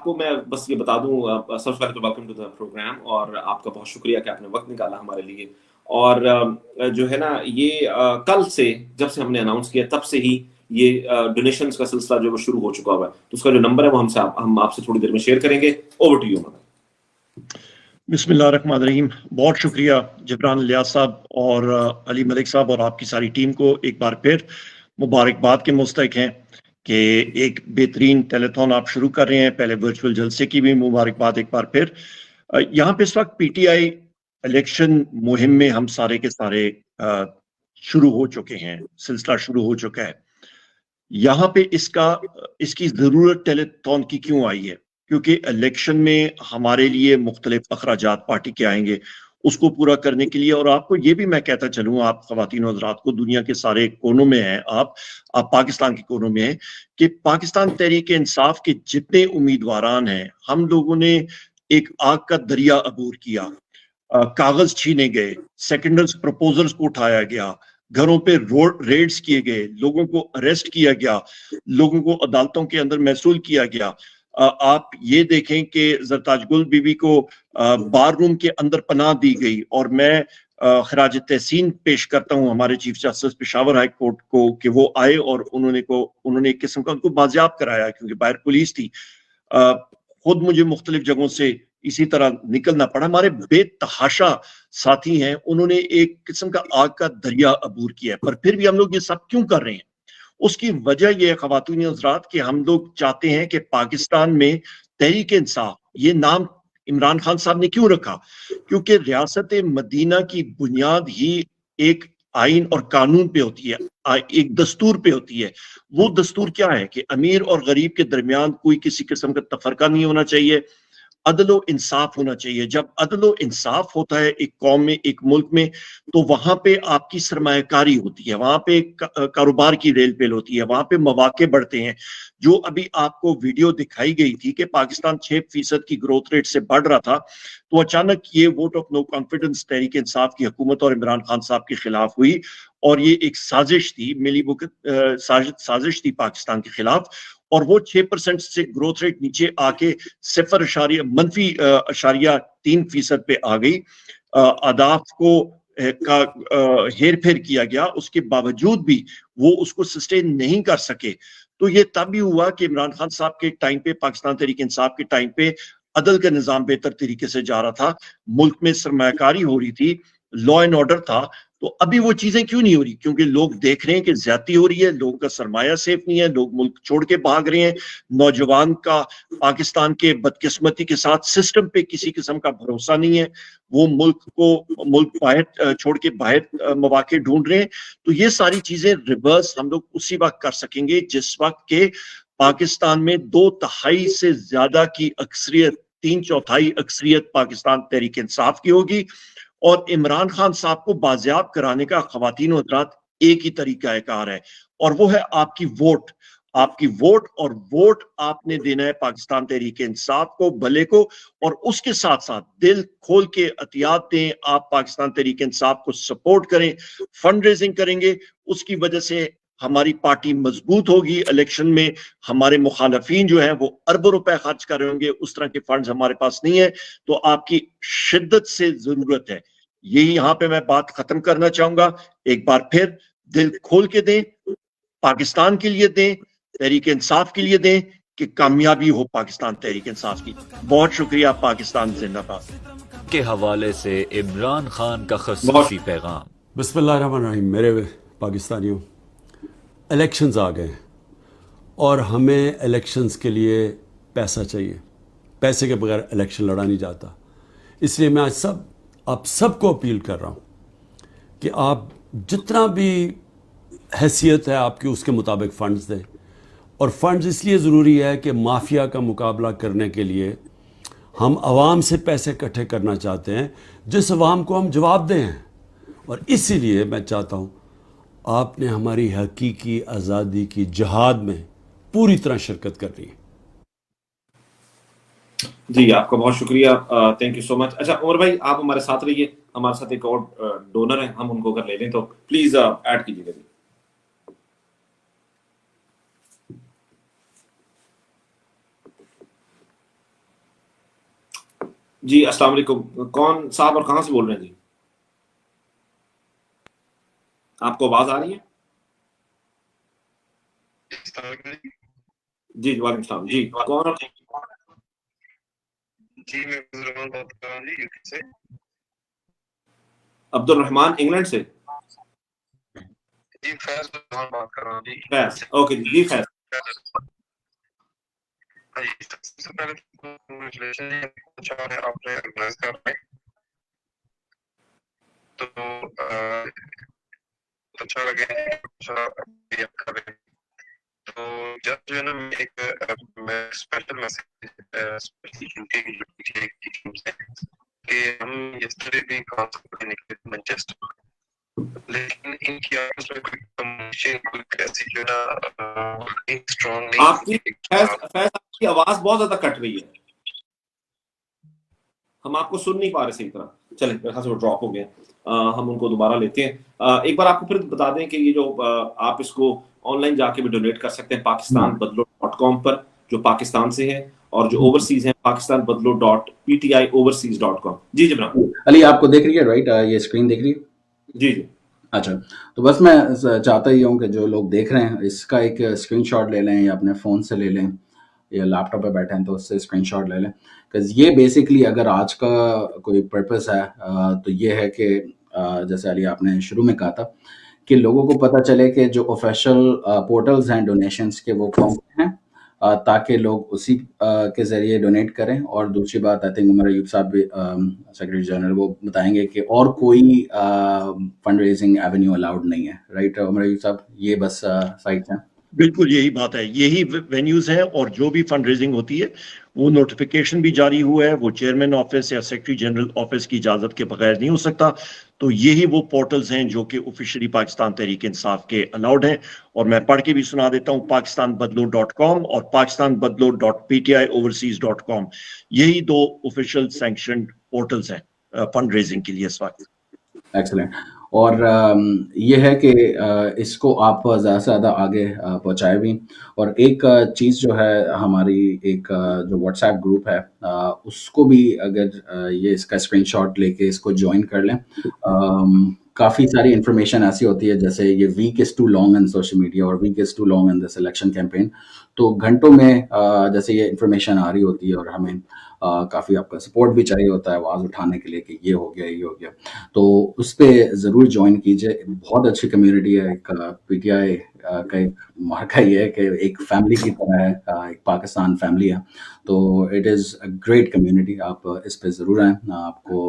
کو میں بس یہ بتا دوں، سب سے پہلے تو ویلکم ٹو دا پروگرام، اور آپ کا بہت شکریہ کہ آپ نے وقت نکالا ہمارے لیے. اور جو ہے نا یہ کل سے جب سے ہم نے اناؤنس کیا تب سے ہی یہ ڈونیشنز کا سلسلہ جو وہ شروع ہو چکا ہوا ہے. تو اس کا جو نمبر ہے وہ ہم آپ سے تھوڑی دیر میں شیئر کریں گے. Over to you mother. بسم اللہ الرحمن الرحیم. بہت شکریہ جبران الیاس صاحب اور علی ملک صاحب اور آپ کی ساری ٹیم کو ایک بار پھر مبارکباد کے مستحق ہیں کہ ایک بہترین ٹیلیتھون آپ شروع کر رہے ہیں. پہلے ورچوئل جلسے کی بھی مبارکباد ایک بار پھر. یہاں پہ اس وقت پی ٹی آئی الیکشن مہم میں ہم سارے کے سارے شروع ہو چکے ہیں، سلسلہ شروع ہو چکا ہے. یہاں پہ اس کی ضرورت ٹیلیتھون کی کیوں آئی ہے؟ کیونکہ الیکشن میں ہمارے لیے مختلف اخراجات پارٹی کے آئیں گے، اس کو پورا کرنے کے لیے. اور آپ کو یہ بھی میں کہتا چلوں، آپ خواتین و حضرات کو، دنیا کے سارے کونوں میں ہیں، آپ پاکستان کے کونوں میں ہیں، کہ پاکستان تحریک انصاف کے جتنے امیدواران ہیں، ہم لوگوں نے ایک آگ کا دریا عبور کیا. کاغذ چھینے گئے، سیکنڈرز پروپوزلز کو اٹھایا گیا، گھروں پہ ریڈز کیے گئے، لوگوں کو اریسٹ کیا گیا، لوگوں کو عدالتوں کے اندر محصول کیا گیا. آپ یہ دیکھیں کہ زرتاج گل بی بی کو بار روم کے اندر پناہ دی گئی، اور میں خراج تحسین پیش کرتا ہوں ہمارے chief justice Peshawar high court کو کہ وہ آئے اور انہوں نے ایک قسم کا ان کو بازیاب کرایا، کیونکہ باہر پولیس تھی. خود مجھے مختلف جگہوں سے اسی طرح نکلنا پڑا. ہمارے بے تحاشا ساتھی ہیں، انہوں نے ایک قسم کا آگ کا دریا عبور کیا ہے. پر پھر بھی ہم لوگ یہ سب کیوں کر رہے ہیں؟ اس کی وجہ یہ ہے خواتین حضرات کہ ہم لوگ چاہتے ہیں کہ پاکستان میں تحریک انصاف، یہ نام عمران خان صاحب نے کیوں رکھا؟ کیونکہ ریاست مدینہ کی بنیاد ہی ایک آئین اور قانون پہ ہوتی ہے، ایک دستور پہ ہوتی ہے. وہ دستور کیا ہے کہ امیر اور غریب کے درمیان کوئی کسی قسم کا تفرقہ نہیں ہونا چاہیے، عدل و انصاف ہونا چاہیے. جب عدل و انصاف ہوتا ہے ایک قوم میں، ایک ملک میں، تو وہاں پہ آپ کی سرمایہ کاری ہوتی ہے، وہاں پہ کاروبار کی ریل پیل ہوتی ہے، وہاں پہ مواقع بڑھتے ہیں. جو ابھی آپ کو ویڈیو دکھائی گئی تھی کہ پاکستان 6% کی گروتھ ریٹ سے بڑھ رہا تھا، تو اچانک یہ vote of no confidence Tehreek Insaf کی حکومت اور عمران خان صاحب کے خلاف ہوئی، اور یہ ایک سازش تھی، ملی سازش تھی پاکستان کے خلاف. اور وہ 6% سے گروتھ ریٹ نیچے آ کے -0.3% پہ آ گئی. اہداف کو کا ہیر پھیر کیا گیا، اس کے باوجود بھی وہ اس کو سسٹین نہیں کر سکے. تو یہ تب بھی ہوا کہ عمران خان صاحب کے ٹائم پہ، پاکستان تحریک انصاف کے ٹائم پہ عدل کا نظام بہتر طریقے سے جا رہا تھا، ملک میں سرمایہ کاری ہو رہی تھی، لا اینڈ آرڈر تھا. تو ابھی وہ چیزیں کیوں نہیں ہو رہی؟ کیونکہ لوگ دیکھ رہے ہیں کہ زیادتی ہو رہی ہے، لوگوں کا سرمایہ سیف نہیں ہے، لوگ ملک چھوڑ کے بھاگ رہے ہیں. نوجوان کا پاکستان کے بدقسمتی کے ساتھ سسٹم پہ کسی قسم کا بھروسہ نہیں ہے، وہ ملک باہر چھوڑ کے باہر مواقع ڈھونڈ رہے ہیں. تو یہ ساری چیزیں ریورس ہم لوگ اسی وقت کر سکیں گے جس وقت کے پاکستان میں 2/3 سے زیادہ کی اکثریت، 3/4 اکثریت پاکستان تحریک انصاف کی ہوگی. اور عمران خان صاحب کو بازیاب کرانے کا خواتین و حضرات ایک ہی طریقہ کار ہے، اور وہ ہے آپ کی ووٹ. آپ کی ووٹ، اور ووٹ آپ نے دینا ہے پاکستان تحریک انصاف کو، بھلے کو. اور اس کے ساتھ ساتھ دل کھول کے عطیات دیں، آپ پاکستان تحریک انصاف کو سپورٹ کریں، فنڈ ریزنگ کریں گے. اس کی وجہ سے ہماری پارٹی مضبوط ہوگی. الیکشن میں ہمارے مخالفین جو ہیں وہ اربوں روپے خرچ کر رہے ہوں گے، اس طرح کے فنڈز ہمارے پاس نہیں ہے. تو آپ کی شدت سے ضرورت ہے. یہی یہاں پہ میں بات ختم کرنا چاہوں گا. ایک بار پھر دل کھول کے دیں، پاکستان کے لیے دیں، تحریک انصاف کے لیے دیں، کہ کامیابی ہو پاکستان تحریک انصاف کی. بہت شکریہ. پاکستان زندہ باد کے حوالے سے عمران خان کا بہت خصوصی پیغام. بسم اللہ الرحمن الرحیم. میرے پاکستانیوں، الیکشنز آ گئے اور ہمیں الیکشنز کے لیے پیسہ چاہیے. پیسے کے بغیر الیکشن لڑا نہیں جاتا. اس لیے میں آج آپ سب کو اپیل کر رہا ہوں کہ آپ جتنا بھی حیثیت ہے آپ کی اس کے مطابق فنڈز دیں. اور فنڈز اس لیے ضروری ہے کہ مافیا کا مقابلہ کرنے کے لیے ہم عوام سے پیسے اکٹھے کرنا چاہتے ہیں، جس عوام کو ہم جواب دیں ہیں. اور اسی لیے میں چاہتا ہوں آپ نے ہماری حقیقی آزادی کی جہاد میں پوری طرح شرکت کرنی ہے. جی آپ کا بہت شکریہ، تھینک یو سو مچ. اچھا عمر بھائی آپ ہمارے ساتھ رہیے، ہمارے ساتھ ایک اور ڈونر ہیں، ہم ان کو اگر لے لیں تو پلیز ایڈ کیجیے گا. جی السلام علیکم. کون صاحب اور کہاں سے بول رہے ہیں جی؟ آپ کو آواز آ رہی ہے؟ جی وعلیکم السلام. جی کون؟ جی میں عبد الرحمان بات کر رہا ہوں جی یوکے سے. عبد الرحمان انگلینڈ سے. جی فیض الرحمان بات کر رہا ہوں جی. فیض. اوکے جی فیض. جی سب سے پہلے کنگریچولیشن اچھا ہے آپ نے آرگنائز کر رہے ہیں تو اچھا لگے اچھا کریں. تو جب جو ہے نا ایک میں اسپیشل میسج کہ ہم یسٹرڈے بھی کانسرٹ پہ نکلے مانچسٹر لیکن ان کی آپس میں کوئی کمیونیکیشن کوئی ایسی جو ہے نا اسٹرانگ نہیں آپ کی فیض آپ کی آواز بہت زیادہ کٹ رہی ہے. ہم آپ کو سن نہیں پا رہے صحیح طرح. چلیں میرے خیال سے وہ ڈراپ ہو گیا. ہم ان کو دوبارہ لیتے ہیں. ایک بار آپ کو پھر بتا دیں کہ یہ جو آپ اس کو آن لائن جا کے بھی ڈونیٹ کر سکتے ہیں پاکستان بدلو .com پر جو پاکستان سے ہے اور جو اوورسیز ہیں پاکستان بدلو .ptioverseas.com. جی جبران. علی آپ کو دیکھ رہی ہے رائٹ یہ اسکرین دیکھ رہی ہے؟ جی جی اچھا تو بس میں چاہتا ہی ہوں کہ جو لوگ دیکھ رہے ہیں اس کا ایک اسکرین شاٹ لے لیں یا اپنے فون سے لے لیں یا لیپ ٹاپ پہ بیٹھے ہیں تو اس سے اسکرین شاٹ لے لیں بکاز یہ بیسکلی اگر آج کا کوئی پرپس ہے تو یہ ہے کہ جیسے علی آپ نے شروع میں کہا تھا کہ لوگوں کو پتہ چلے کہ جو آفیشیل پورٹلز ہیں ڈونیشنس کے وہ کون ہیں تاکہ لوگ اسی کے ذریعے ڈونیٹ کریں. اور دوسری بات آئی تھنک عمر ایوب صاحب بھی سیکرٹری جنرل وہ بتائیں گے کہ اور کوئی فنڈ ریزنگ ایونیو الاؤڈ نہیں ہے رائٹ عمر ایوب صاحب یہ بس سائٹ ہیں. بالکل یہی بات ہے, یہی وینیوز ہیں اور جو بھی فنڈ ریزنگ ہوتی ہے وہ نوٹیفیکیشن بھی جاری ہوا ہے, وہ چیئرمین آفس یا سیکرٹری جنرل آفس کی اجازت کے بغیر نہیں ہو سکتا. تو یہی وہ پورٹلز ہیں جو کہ آفیشلی پاکستان تحریک انصاف کے الاؤڈ ہیں. اور میں پڑھ کے بھی سنا دیتا ہوں, پاکستان بدلو .com اور پاکستان بدلو .ptioverseas.com یہی دو آفیشیل سینکشنڈ پورٹلز ہیں فنڈ ریزنگ کے لیے اس وقت. ایکسلنٹ. اور یہ ہے کہ اس کو آپ زیادہ سے زیادہ آگے پہنچائے بھی. اور ایک چیز جو ہے ہماری ایک جو واٹس ایپ گروپ ہے اس کو بھی اگر یہ اس کا اسکرین شاٹ لے کے اس کو جوائن کر لیں. کافی ساری انفارمیشن ایسی ہوتی ہے جیسے یہ week is too long in social media اور week is too long in this election campaign. تو گھنٹوں میں جیسے یہ انفارمیشن آ رہی ہوتی ہے اور ہمیں کافی آپ کا سپورٹ بھی چاہیے ہوتا ہے آواز اٹھانے کے لیے کہ یہ ہو گیا یہ ہو گیا. تو اس پہ ضرور جوائن کیجیے. بہت اچھی کمیونٹی ہے. ایک پی ٹی آئی کا ایک مارکا یہ ہے کہ ایک فیملی کی طرح ہے, ایک پاکستان فیملی ہے. تو it is a great community. آپ اس پہ ضرور آئیں. آپ کو